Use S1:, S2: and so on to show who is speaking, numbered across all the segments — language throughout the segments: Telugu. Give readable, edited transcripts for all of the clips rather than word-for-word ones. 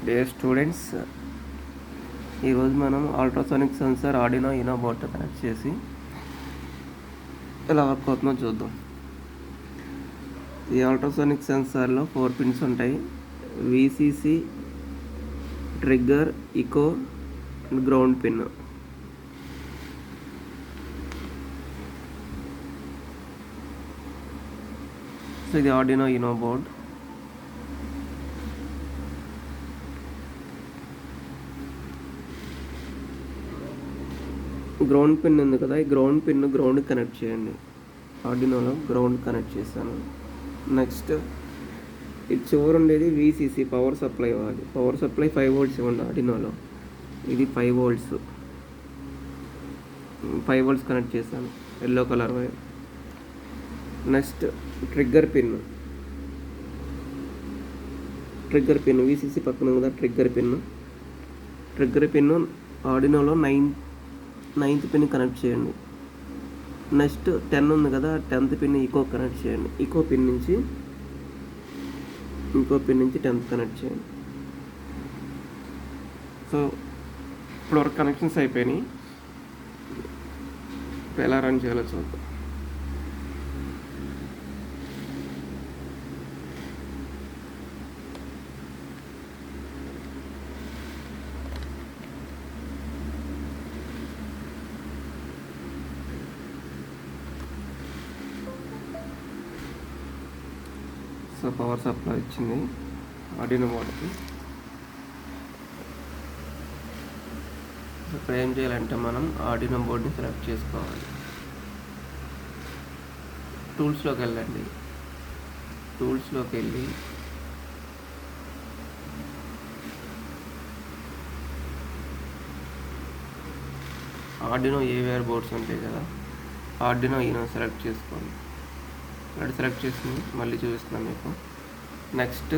S1: డియర్ స్టూడెంట్స్, ఈరోజు మనం అల్ట్రాసోనిక్ సెన్సార్ ఆర్డినో యూనో బోర్డ్తో కనెక్ట్ చేసి ఎలా వర్క్ అవుతుందో చూద్దాం. ఈ అల్ట్రాసోనిక్ సెన్సార్లో 4 పిన్స్ ఉంటాయి. VCC, trigger, echo and ground pin. So ఇది Arduino Uno board. Ground pin ఉంది కదా, ఈ గ్రౌండ్ పిన్ గ్రౌండ్ కనెక్ట్ చేయండి. ఆర్డినోలో గ్రౌండ్ కనెక్ట్ చేశాను. నెక్స్ట్ ఇది చివరి ఉండేది విసిసి, పవర్ సప్లై ఇవ్వాలి. పవర్ సప్లై 5 volts ఇవ్వండి ఆర్డినోలో. ఇది 5 volts. 5 volts కనెక్ట్ చేశాను, yellow colour wire. Next trigger pin VCC పక్కన కదా ట్రిగ్గర్ పిన్ ఆర్డినోలో 9th పిన్ కనెక్ట్ చేయండి. నెక్స్ట్ 10 ఉంది కదా, 10th పిన్ ఇకో కనెక్ట్ చేయండి. ఇంకో పిన్ నుంచి 10th కనెక్ట్ చేయండి. సో ఇప్పుడు వరకు కనెక్షన్స్ అయిపోయినాయి. ఇప్పుడు ఎలా రన్ చేయాలో చూద్దాం. సో పవర్ సప్లై వచ్చింది ఆర్డినో బోర్డ్కి. ఇప్పుడు ఏం చేయాలంటే మనం ఆర్డినో బోర్డ్ని సెలెక్ట్ చేసుకోవాలి. టూల్స్లోకి వెళ్ళండి. టూల్స్లోకి వెళ్ళి ఆర్డినో ఏవిఆర్ బోర్డ్స్ ఉంటాయి కదా, ఆర్డినో యూనో సెలెక్ట్ చేసుకోండి. ఇక్కడ సెలెక్ట్ చేసి మళ్ళీ చూపిస్తున్నాను మీకు. నెక్స్ట్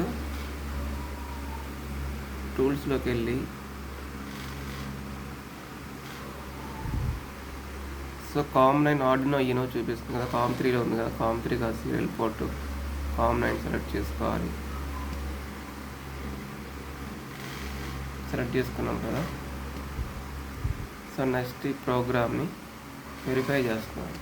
S1: టూల్స్లోకి వెళ్ళి సో COM9 ఆర్డినో యూనో చూపిస్తుంది కదా, COM3లో ఉంది కదా, COM3 కాదు సీరియల్ పోర్ట్ COM9 సెలెక్ట్ చేసుకోవాలి. సెలెక్ట్ చేసుకున్నాం కదా. సో నెక్స్ట్ ఈ ప్రోగ్రామ్ని వెరిఫై చేస్తున్నాను.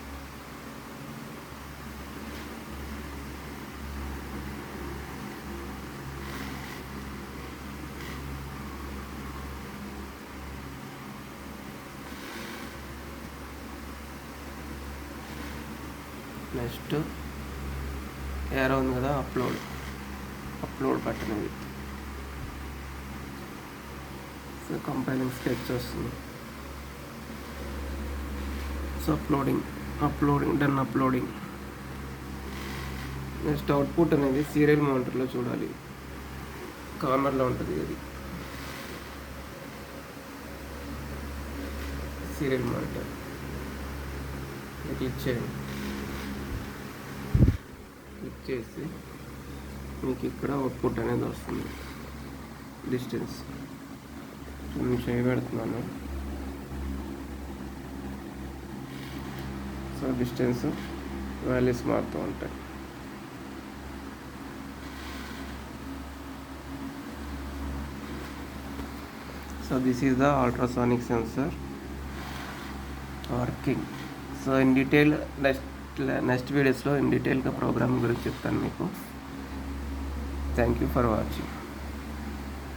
S1: నెక్స్ట్ ఏరో ఉంది కదా, అప్లోడ్ బటన్ ఇది. సో కంపైలింగ్ స్కెచ్ వస్తుంది. So uploading uploading. Next output అనేది సీరియల్ మానిటర్లో చూడాలి, కార్నర్లో ఉంటుంది అది సీరియల్ మానిటర్. క్లిక్ చేయండి. క్లిక్ చేసి మీకు ఇక్కడ అవుట్పుట్ అనేది వస్తుంది. డిస్టెన్స్ నేను చేయబెడుతున్నాను. సో డిస్టెన్స్ వాల్యూస్ మారుతూ ఉంటాయి. So this is the ultrasonic sensor working. So in detail next వీడియోస్లో ఇన్ డీటెయిల్గా ప్రోగ్రామ్ గురించి చెప్తాను మీకు. Thank you for watching.